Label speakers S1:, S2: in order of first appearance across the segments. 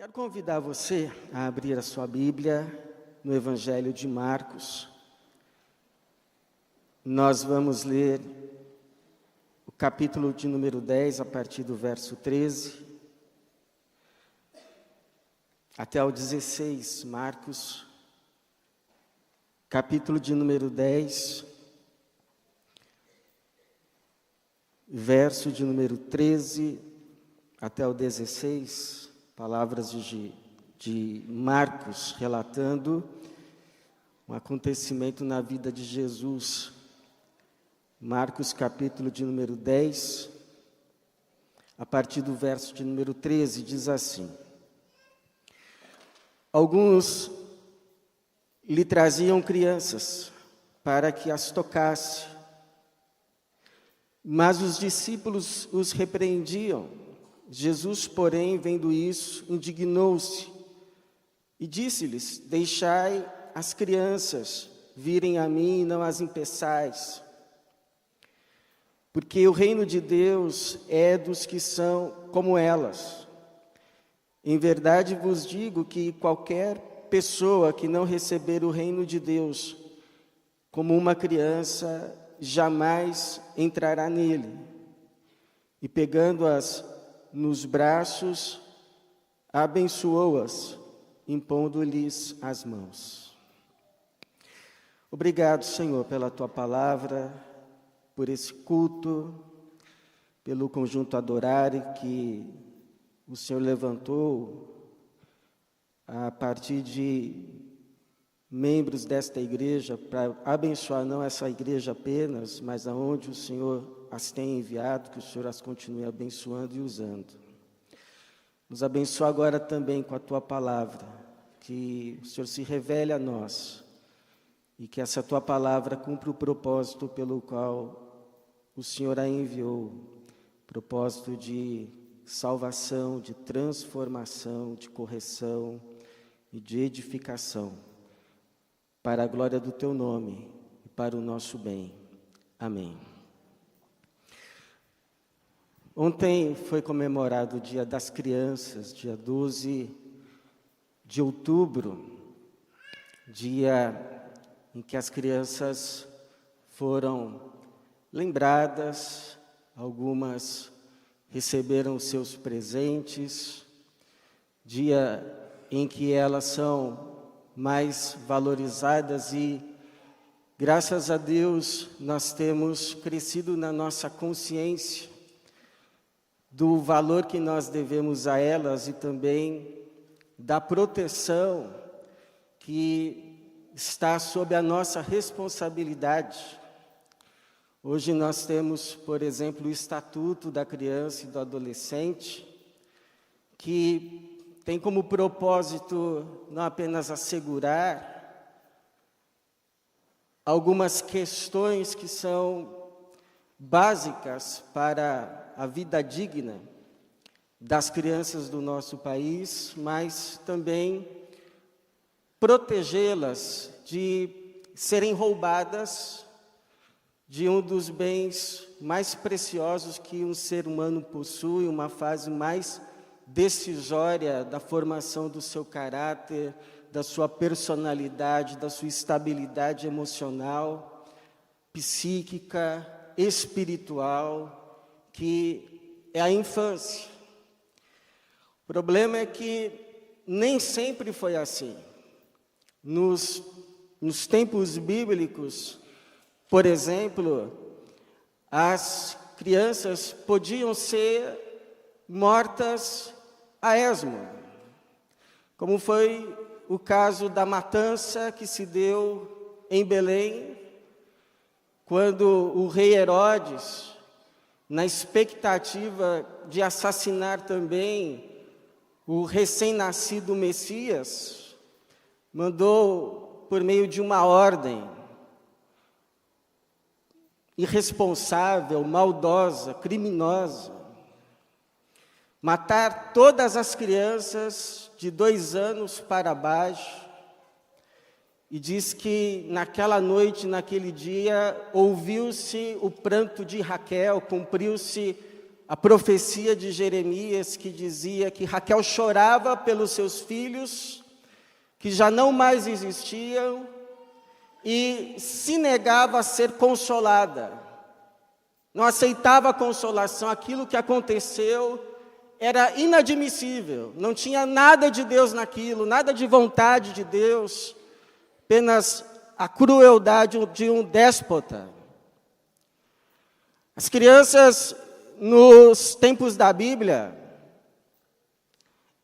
S1: Quero convidar você a abrir a sua Bíblia no Evangelho de Marcos. Nós vamos ler o capítulo de número 10, a partir do verso 13, até o 16. Marcos, capítulo de número 10, verso de número 13 até o 16. Palavras de Marcos relatando um acontecimento na vida de Jesus. Marcos, capítulo de número 10, a partir do verso de número 13, diz assim: Alguns lhe traziam crianças para que as tocasse, mas os discípulos os repreendiam. Jesus, porém, vendo isso, indignou-se e disse-lhes: Deixai as crianças virem a mim e não as impeçais, porque o reino de Deus é dos que são como elas. Em verdade vos digo que qualquer pessoa que não receber o reino de Deus como uma criança, jamais entrará nele. E pegando-as nos braços, abençoou-as, impondo-lhes as mãos. Obrigado, Senhor, pela Tua palavra, por esse culto, pelo conjunto adorário que o Senhor levantou a partir de membros desta igreja, para abençoar não essa igreja apenas, mas aonde o Senhor as tem enviado, que o Senhor as continue abençoando e usando. Nos abençoa agora também com a Tua palavra, que o Senhor se revele a nós e que essa Tua palavra cumpra o propósito pelo qual o Senhor a enviou, propósito de salvação, de transformação, de correção e de edificação, para a glória do Teu nome e para o nosso bem. Amém. Ontem foi comemorado o Dia das Crianças, dia 12 de outubro, dia em que as crianças foram lembradas, algumas receberam os seus presentes, dia em que elas são mais valorizadas e, graças a Deus, nós temos crescido na nossa consciência do valor que nós devemos a elas e também da proteção que está sob a nossa responsabilidade. Hoje nós temos, por exemplo, o Estatuto da Criança e do Adolescente, que tem como propósito não apenas assegurar algumas questões que são básicas para a vida digna das crianças do nosso país, mas também protegê-las de serem roubadas de um dos bens mais preciosos que um ser humano possui, uma fase mais decisória da formação do seu caráter, da sua personalidade, da sua estabilidade emocional, psíquica, espiritual, que é a infância. O problema é que nem sempre foi assim. Nos tempos bíblicos, por exemplo, as crianças podiam ser mortas a esmo, como foi o caso da matança que se deu em Belém, quando o rei Herodes, na expectativa de assassinar também o recém-nascido Messias, mandou, por meio de uma ordem irresponsável, maldosa, criminosa, matar todas as crianças de 2 anos para baixo. E diz que naquela noite, naquele dia, ouviu-se o pranto de Raquel, cumpriu-se a profecia de Jeremias que dizia que Raquel chorava pelos seus filhos, que já não mais existiam, e se negava a ser consolada. Não aceitava a consolação, aquilo que aconteceu era inadmissível, não tinha nada de Deus naquilo, nada de vontade de Deus, apenas a crueldade de um déspota. As crianças, nos tempos da Bíblia,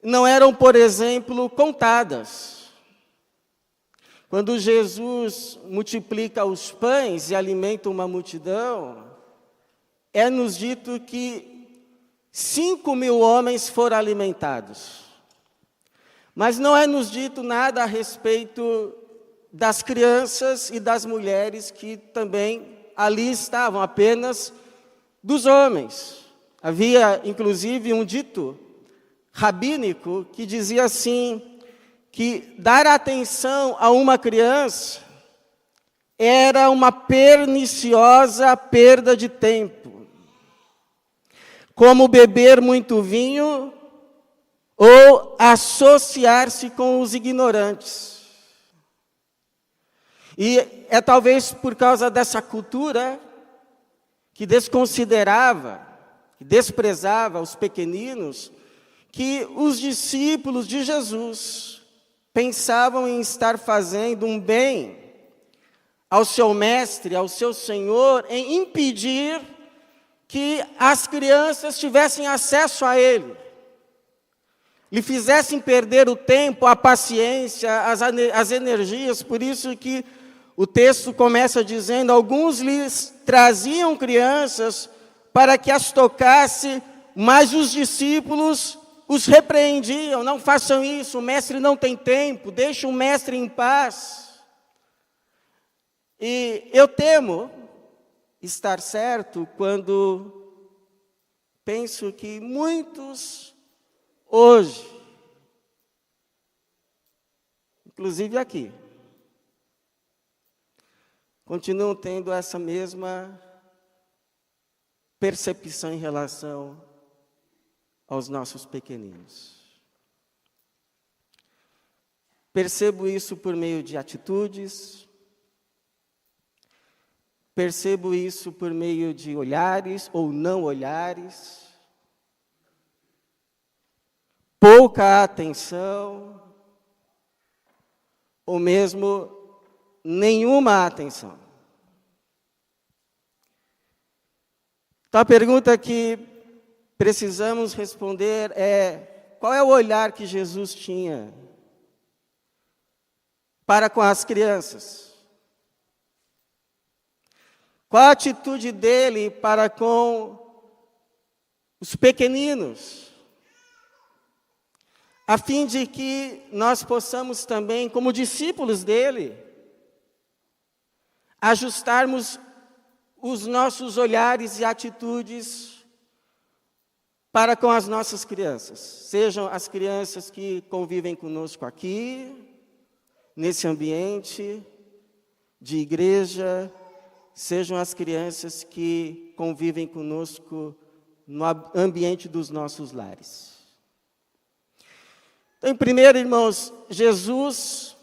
S1: não eram, por exemplo, contadas. Quando Jesus multiplica os pães e alimenta uma multidão, é-nos dito que 5.000 homens foram alimentados. Mas não é-nos dito nada a respeito das crianças e das mulheres que também ali estavam, apenas dos homens. Havia, inclusive, um dito rabínico que dizia assim, que dar atenção a uma criança era uma perniciosa perda de tempo, como beber muito vinho ou associar-se com os ignorantes. E é talvez por causa dessa cultura que desconsiderava, que desprezava os pequeninos, que os discípulos de Jesus pensavam em estar fazendo um bem ao seu mestre, ao seu Senhor, em impedir que as crianças tivessem acesso a Ele, lhe fizessem perder o tempo, a paciência, as energias. Por isso que o texto começa dizendo, alguns lhes traziam crianças para que as tocasse, mas os discípulos os repreendiam, não façam isso, o mestre não tem tempo, deixe o mestre em paz. E eu temo estar certo quando penso que muitos hoje, inclusive aqui, continuam tendo essa mesma percepção em relação aos nossos pequeninos. Percebo isso por meio de atitudes, percebo isso por meio de olhares ou não olhares, pouca atenção, ou mesmo nenhuma atenção. Então a pergunta que precisamos responder é: qual é o olhar que Jesus tinha para com as crianças? Qual a atitude dele para com os pequeninos? A fim de que nós possamos também, como discípulos dele, ajustarmos os nossos olhares e atitudes para com as nossas crianças, sejam as crianças que convivem conosco aqui, nesse ambiente de igreja, sejam as crianças que convivem conosco no ambiente dos nossos lares. Então, primeiro, irmãos, Jesus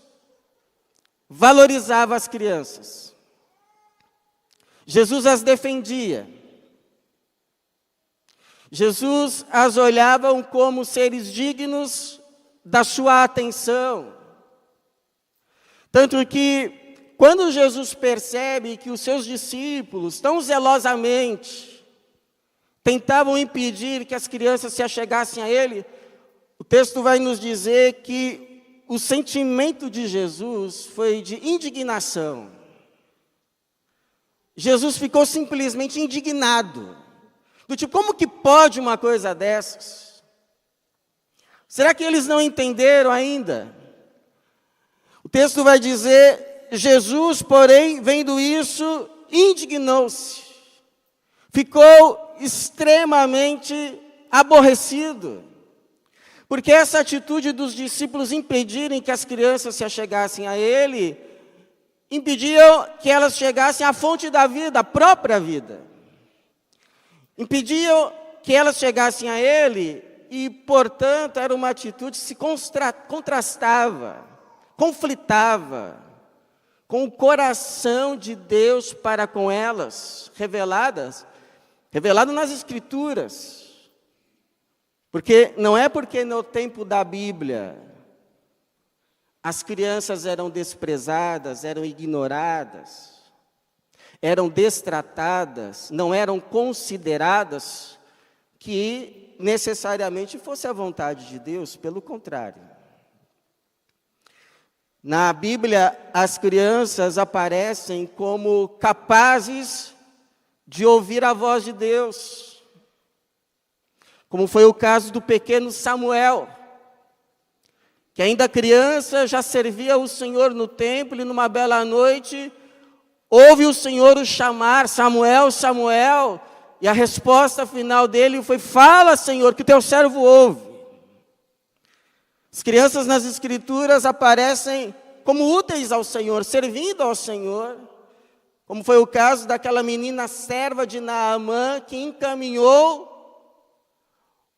S1: valorizava as crianças. Jesus as defendia. Jesus as olhava como seres dignos da sua atenção. Tanto que, quando Jesus percebe que os seus discípulos, tão zelosamente, tentavam impedir que as crianças se achegassem a Ele, o texto vai nos dizer que o sentimento de Jesus foi de indignação. Jesus ficou simplesmente indignado. Do tipo, como que pode uma coisa dessas? Será que eles não entenderam ainda? O texto vai dizer, Jesus, porém, vendo isso, indignou-se. Ficou extremamente aborrecido. Porque essa atitude dos discípulos impedirem que as crianças se achegassem a Ele, impediam que elas chegassem à fonte da vida, a própria vida. Impediam que elas chegassem a ele e, portanto, era uma atitude que se contrastava, conflitava com o coração de Deus para com elas, revelado nas Escrituras. Porque não é porque no tempo da Bíblia as crianças eram desprezadas, eram ignoradas, eram destratadas, não eram consideradas, que necessariamente fosse a vontade de Deus, pelo contrário. Na Bíblia, as crianças aparecem como capazes de ouvir a voz de Deus, como foi o caso do pequeno Samuel, que ainda criança já servia o Senhor no templo, e numa bela noite ouve o Senhor o chamar: Samuel, Samuel, e a resposta final dele foi: fala, Senhor, que teu servo ouve. As crianças nas Escrituras aparecem como úteis ao Senhor, servindo ao Senhor, como foi o caso daquela menina serva de Naamã, que encaminhou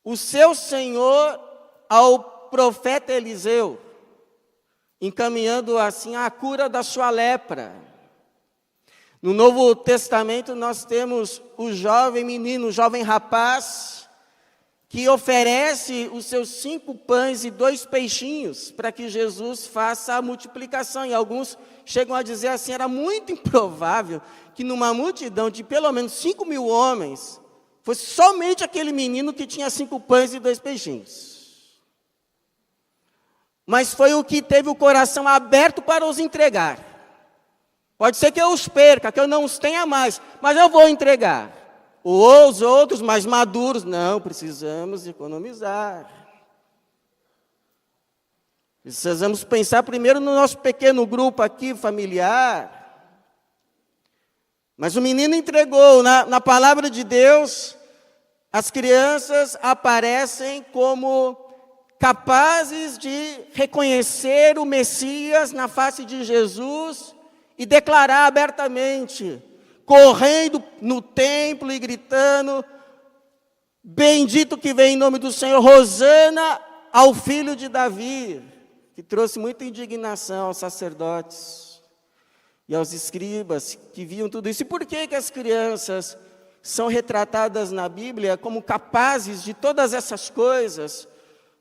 S1: o seu senhor ao profeta Eliseu, encaminhando assim a cura da sua lepra. No Novo Testamento nós temos o jovem menino, o jovem rapaz, que oferece os seus 5 pães e 2 peixinhos para que Jesus faça a multiplicação. E alguns chegam a dizer assim: era muito improvável que numa multidão de pelo menos 5.000 homens, fosse somente aquele menino que tinha 5 pães e 2 peixinhos. Mas foi o que teve o coração aberto para os entregar. Pode ser que eu os perca, que eu não os tenha mais, mas eu vou entregar. Ou os outros mais maduros: não, precisamos economizar. Precisamos pensar primeiro no nosso pequeno grupo aqui, familiar. Mas o menino entregou. Na palavra de Deus, as crianças aparecem como capazes de reconhecer o Messias na face de Jesus e declarar abertamente, correndo no templo e gritando: bendito que vem em nome do Senhor, Hosana ao filho de Davi, que trouxe muita indignação aos sacerdotes e aos escribas que viam tudo isso. E por que as crianças são retratadas na Bíblia como capazes de todas essas coisas?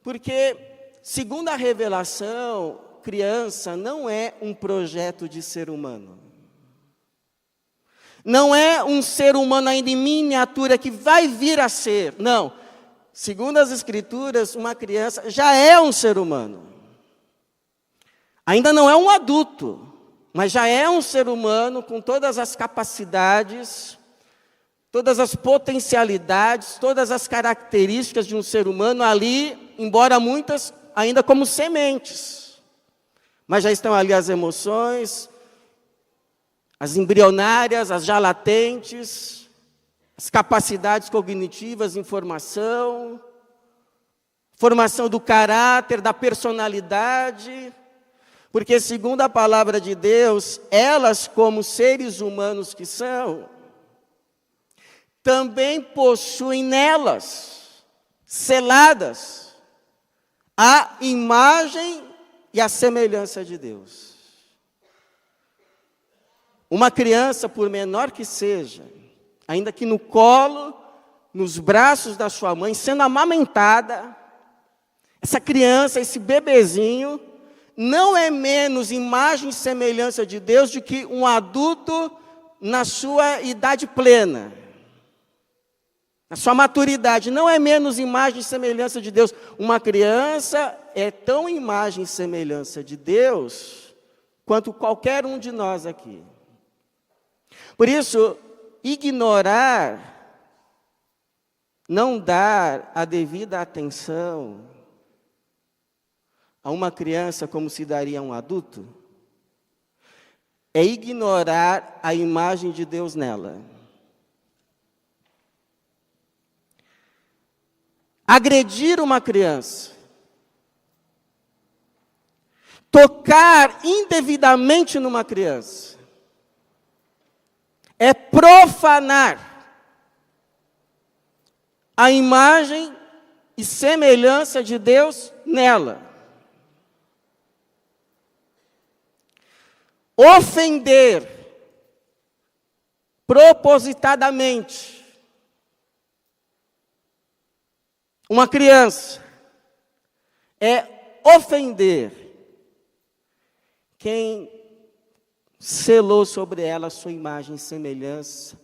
S1: Porque, segundo a revelação, criança não é um projeto de ser humano. Não é um ser humano ainda em miniatura que vai vir a ser. Não. Segundo as Escrituras, uma criança já é um ser humano. Ainda não é um adulto, mas já é um ser humano com todas as capacidades, todas as potencialidades, todas as características de um ser humano ali, embora muitas ainda como sementes. Mas já estão ali as emoções, as embrionárias, as já latentes, as capacidades cognitivas, formação do caráter, da personalidade. Porque, segundo a palavra de Deus, elas, como seres humanos que são, também possuem nelas, seladas, a imagem e a semelhança de Deus. Uma criança, por menor que seja, ainda que no colo, nos braços da sua mãe, sendo amamentada, essa criança, esse bebezinho, não é menos imagem e semelhança de Deus do que um adulto na sua idade plena. A sua maturidade não é menos imagem e semelhança de Deus. Uma criança é tão imagem e semelhança de Deus quanto qualquer um de nós aqui. Por isso, ignorar, não dar a devida atenção a uma criança como se daria a um adulto, é ignorar a imagem de Deus nela. Agredir uma criança, tocar indevidamente numa criança, é profanar a imagem e semelhança de Deus nela. Ofender propositadamente uma criança é ofender quem selou sobre ela a sua imagem e semelhança.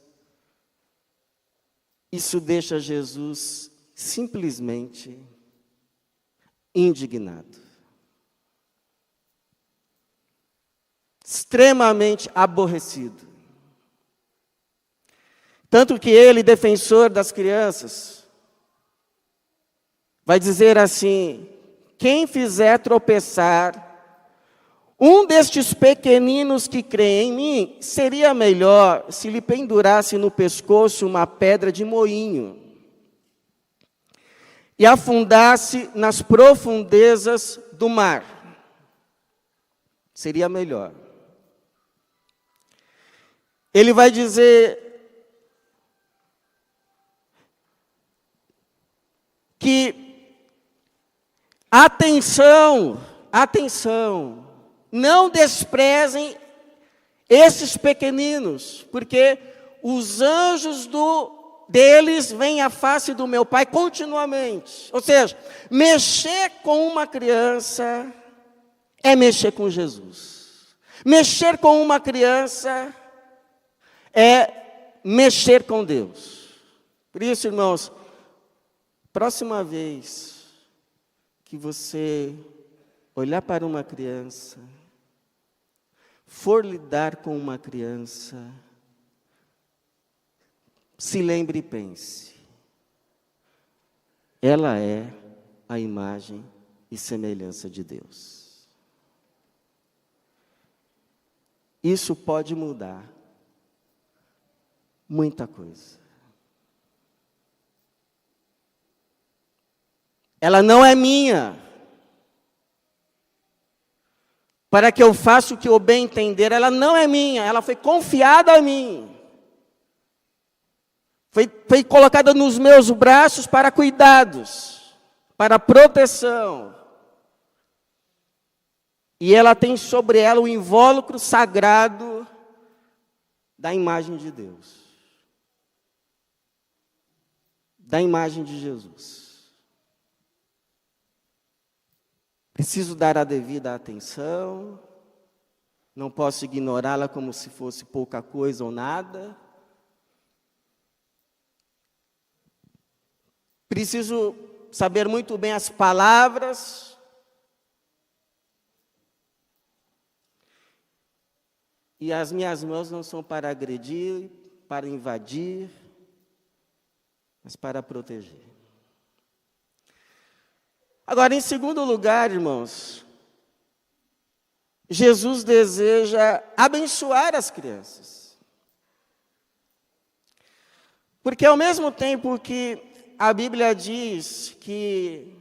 S1: Isso deixa Jesus simplesmente indignado, extremamente aborrecido. Tanto que ele, defensor das crianças, vai dizer assim: quem fizer tropeçar um destes pequeninos que creem em mim, seria melhor se lhe pendurasse no pescoço uma pedra de moinho e afundasse nas profundezas do mar. Seria melhor. Ele vai dizer que, atenção, não desprezem esses pequeninos, porque os anjos deles vêm à face do meu Pai continuamente. Ou seja, mexer com uma criança é mexer com Jesus. Mexer com uma criança é mexer com Deus. Por isso, irmãos, próxima vez que você olhar para uma criança, for lidar com uma criança, se lembre e pense: ela é a imagem e semelhança de Deus. Isso pode mudar muita coisa. Ela não é minha, para que eu faça o que eu bem entender. Ela não é minha, ela foi confiada a mim. Foi colocada nos meus braços para cuidados, para proteção. E ela tem sobre ela o invólucro sagrado da imagem de Deus, da imagem de Jesus. Preciso dar a devida atenção, não posso ignorá-la como se fosse pouca coisa ou nada. Preciso saber muito bem as palavras. E as minhas mãos não são para agredir, para invadir, mas para proteger. Agora, em segundo lugar, irmãos, Jesus deseja abençoar as crianças. Porque ao mesmo tempo que a Bíblia diz que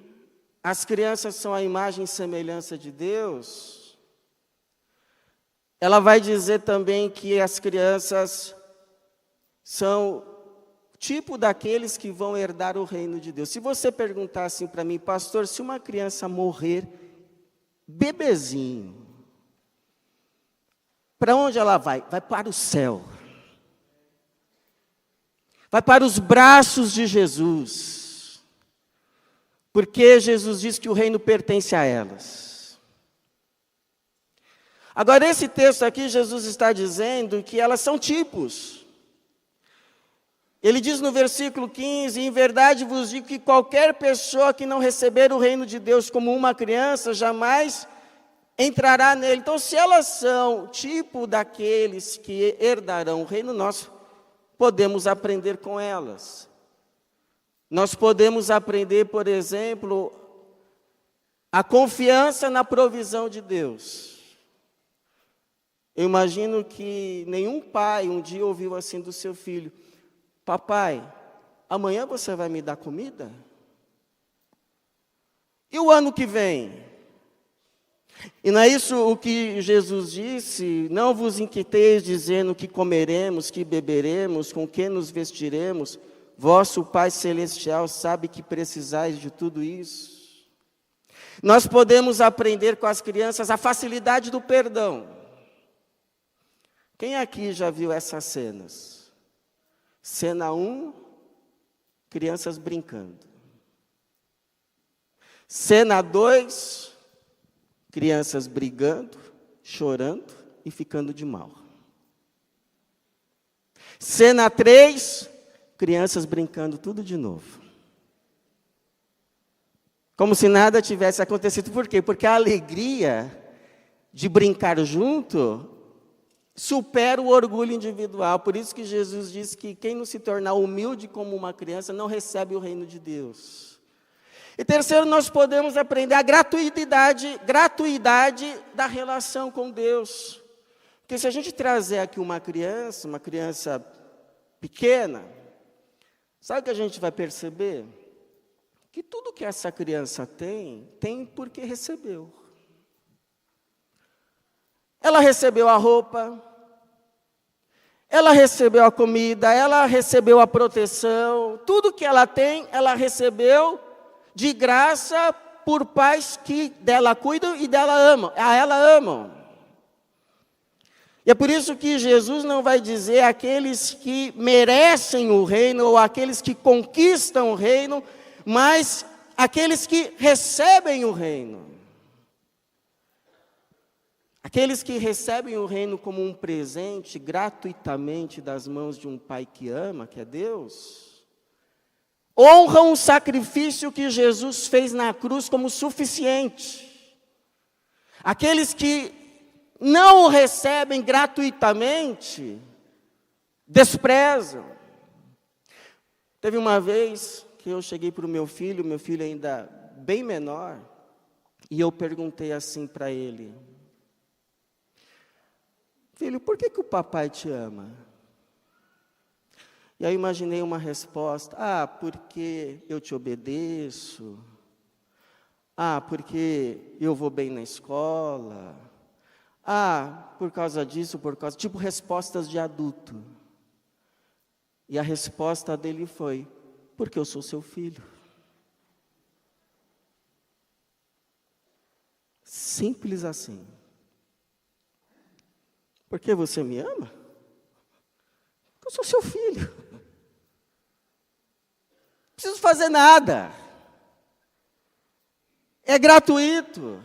S1: as crianças são a imagem e semelhança de Deus, ela vai dizer também que as crianças são tipo daqueles que vão herdar o reino de Deus. Se você perguntar assim para mim: pastor, se uma criança morrer, bebezinho, para onde ela vai? Vai para o céu. Vai para os braços de Jesus. Porque Jesus diz que o reino pertence a elas. Agora, esse texto aqui, Jesus está dizendo que elas são tipos. Ele diz no versículo 15: em verdade vos digo que qualquer pessoa que não receber o reino de Deus como uma criança, jamais entrará nele. Então, se elas são tipo daqueles que herdarão o reino, nós podemos aprender com elas. Nós podemos aprender, por exemplo, a confiança na provisão de Deus. Eu imagino que nenhum pai um dia ouviu assim do seu filho: papai, amanhã você vai me dar comida? E o ano que vem? E não é isso o que Jesus disse: não vos inquieteis dizendo que comeremos, que beberemos, com que nos vestiremos. Vosso Pai Celestial sabe que precisais de tudo isso. Nós podemos aprender com as crianças a facilidade do perdão. Quem aqui já viu essas cenas? Cena 1, crianças brincando. Cena 2, crianças brigando, chorando e ficando de mal. Cena 3, crianças brincando tudo de novo. Como se nada tivesse acontecido. Por quê? Porque a alegria de brincar junto supera o orgulho individual. Por isso que Jesus disse que quem não se tornar humilde como uma criança não recebe o reino de Deus. E terceiro, nós podemos aprender a gratuidade da relação com Deus. Porque se a gente trazer aqui uma criança pequena, sabe o que a gente vai perceber? Que tudo que essa criança tem porque recebeu. Ela recebeu a roupa, ela recebeu a comida, ela recebeu a proteção, tudo que ela tem, ela recebeu de graça por pais que dela cuidam e a ela amam. E é por isso que Jesus não vai dizer aqueles que merecem o reino ou aqueles que conquistam o reino, mas aqueles que recebem o reino. Aqueles que recebem o reino como um presente gratuitamente das mãos de um Pai que ama, que é Deus, honram o sacrifício que Jesus fez na cruz como suficiente. Aqueles que não o recebem gratuitamente, desprezam. Teve uma vez que eu cheguei para o meu filho ainda bem menor, e eu perguntei assim para ele: filho, por que o papai te ama? E aí eu imaginei uma resposta: porque eu te obedeço. Porque eu vou bem na escola. Por causa disso, tipo respostas de adulto. E a resposta dele foi: porque eu sou seu filho. Simples assim. Porque você me ama? Porque eu sou seu filho. Não preciso fazer nada. É gratuito.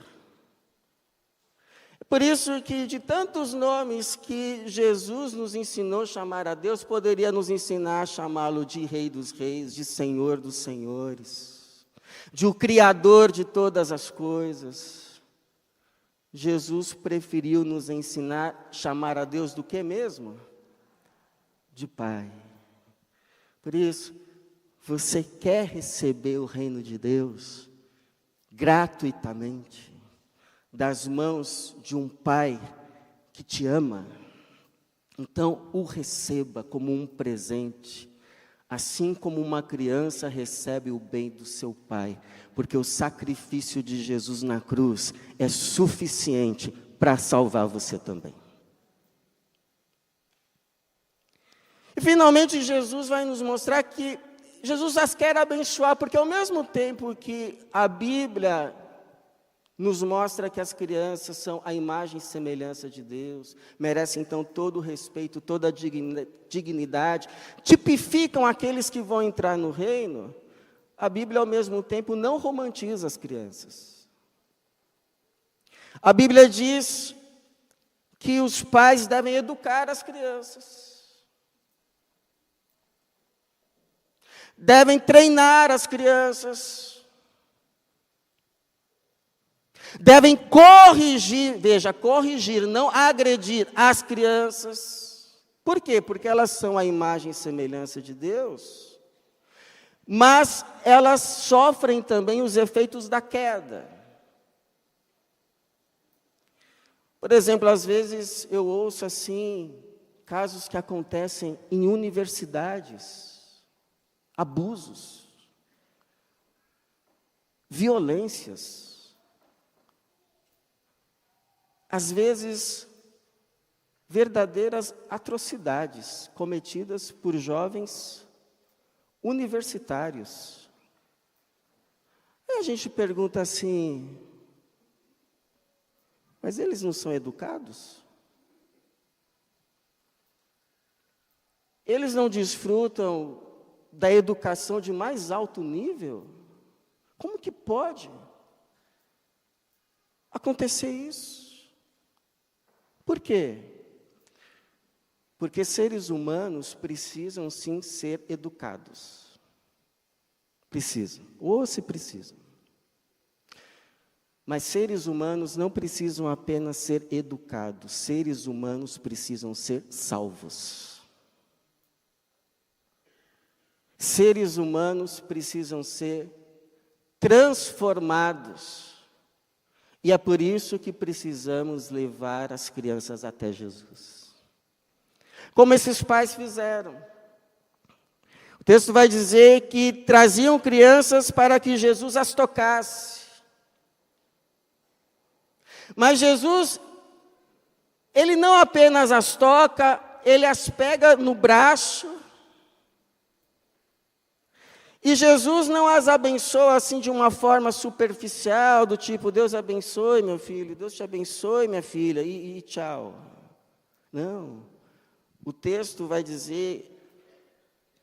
S1: É por isso que de tantos nomes que Jesus nos ensinou a chamar a Deus, poderia nos ensinar a chamá-lo de Rei dos Reis, de Senhor dos Senhores, de o Criador de todas as coisas. Jesus preferiu nos ensinar a chamar a Deus do que mesmo? De Pai. Por isso, você quer receber o reino de Deus gratuitamente, das mãos de um Pai que te ama? Então, o receba como um presente, assim como uma criança recebe o bem do seu pai, porque o sacrifício de Jesus na cruz é suficiente para salvar você também. E finalmente Jesus vai nos mostrar que Jesus as quer abençoar, porque ao mesmo tempo que a Bíblia nos mostra que as crianças são a imagem e semelhança de Deus, merecem então todo o respeito, toda a dignidade, tipificam aqueles que vão entrar no reino, a Bíblia ao mesmo tempo não romantiza as crianças. A Bíblia diz que os pais devem educar as crianças, devem treinar as crianças, devem corrigir, corrigir, não agredir as crianças. Por quê? Porque elas são a imagem e semelhança de Deus, mas elas sofrem também os efeitos da queda. Por exemplo, às vezes eu ouço assim, casos que acontecem em universidades, abusos, violências, às vezes verdadeiras atrocidades cometidas por jovens universitários. Aí a gente pergunta assim, mas eles não são educados? Eles não desfrutam da educação de mais alto nível? Como que pode acontecer isso? Por quê? Porque seres humanos precisam sim ser educados. Precisam, ou se precisam. Mas seres humanos não precisam apenas ser educados, seres humanos precisam ser salvos. Seres humanos precisam ser transformados. E é por isso que precisamos levar as crianças até Jesus. Como esses pais fizeram. O texto vai dizer que traziam crianças para que Jesus as tocasse. Mas Jesus, Ele não apenas as toca, Ele as pega no braço. E Jesus não as abençoa assim de uma forma superficial, do tipo, Deus abençoe meu filho, Deus te abençoe minha filha, e tchau. Não. O texto vai dizer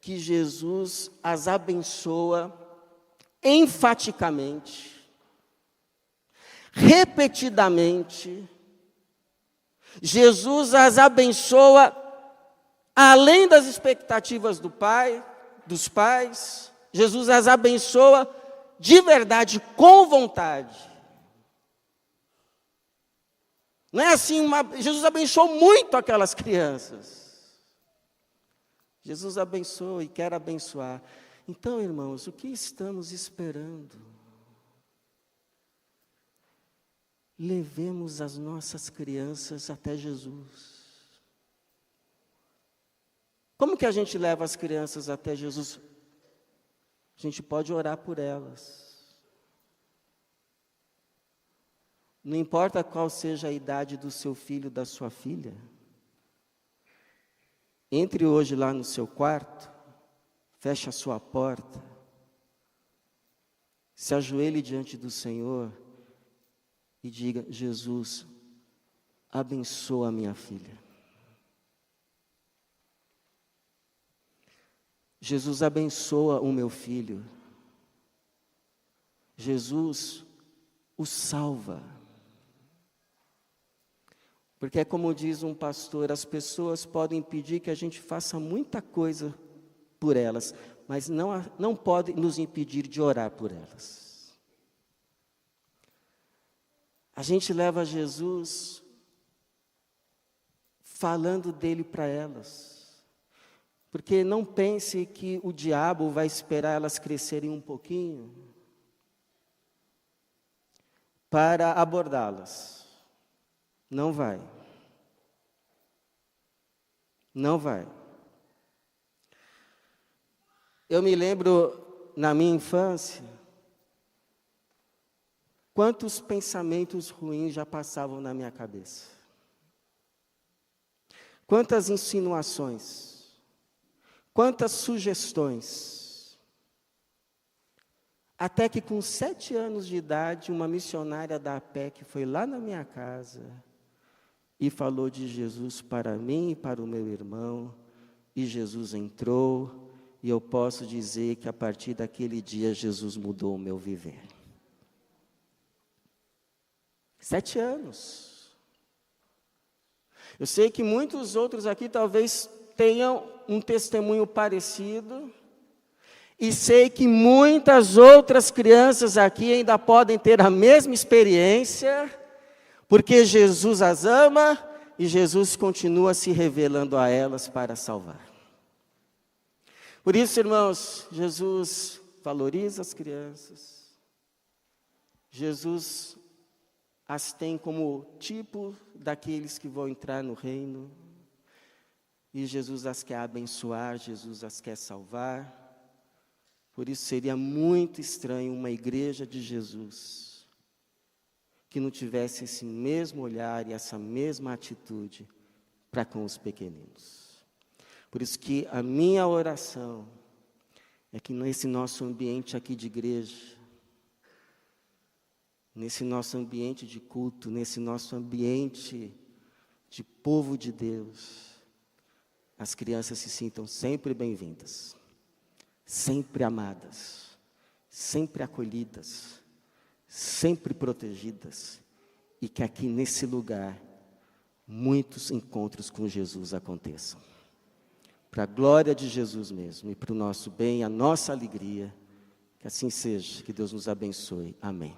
S1: que Jesus as abençoa enfaticamente, repetidamente. Jesus as abençoa além das expectativas dos pais. Jesus as abençoa de verdade, com vontade. Não é assim, Jesus abençoou muito aquelas crianças. Jesus abençoa e quer abençoar. Então, irmãos, o que estamos esperando? Levemos as nossas crianças até Jesus. Como que a gente leva as crianças até Jesus? A gente pode orar por elas. Não importa qual seja a idade do seu filho, da sua filha. Entre hoje lá no seu quarto, feche a sua porta, se ajoelhe diante do Senhor e diga, Jesus, abençoa a minha filha. Jesus abençoa o meu filho. Jesus o salva. Porque é como diz um pastor, as pessoas podem pedir que a gente faça muita coisa por elas, mas não podem nos impedir de orar por elas. A gente leva Jesus falando dele para elas. Porque não pense que o diabo vai esperar elas crescerem um pouquinho para abordá-las. Não vai. Não vai. Eu me lembro, na minha infância, quantos pensamentos ruins já passavam na minha cabeça. Quantas insinuações. Quantas sugestões. Até que com 7 anos de idade, uma missionária da APEC foi lá na minha casa e falou de Jesus para mim e para o meu irmão, e Jesus entrou, e eu posso dizer que a partir daquele dia Jesus mudou o meu viver. 7 anos. Eu sei que muitos outros aqui talvez tenham um testemunho parecido, e sei que muitas outras crianças aqui ainda podem ter a mesma experiência, porque Jesus as ama e Jesus continua se revelando a elas para salvar. Por isso, irmãos, Jesus valoriza as crianças, Jesus as tem como tipo daqueles que vão entrar no reino, e Jesus as quer abençoar, Jesus as quer salvar. Por isso seria muito estranho uma igreja de Jesus que não tivesse esse mesmo olhar e essa mesma atitude para com os pequeninos. Por isso que a minha oração é que nesse nosso ambiente aqui de igreja, nesse nosso ambiente de culto, nesse nosso ambiente de povo de Deus, as crianças se sintam sempre bem-vindas, sempre amadas, sempre acolhidas, sempre protegidas, e que aqui nesse lugar muitos encontros com Jesus aconteçam. Para a glória de Jesus mesmo e para o nosso bem, a nossa alegria, que assim seja, que Deus nos abençoe. Amém.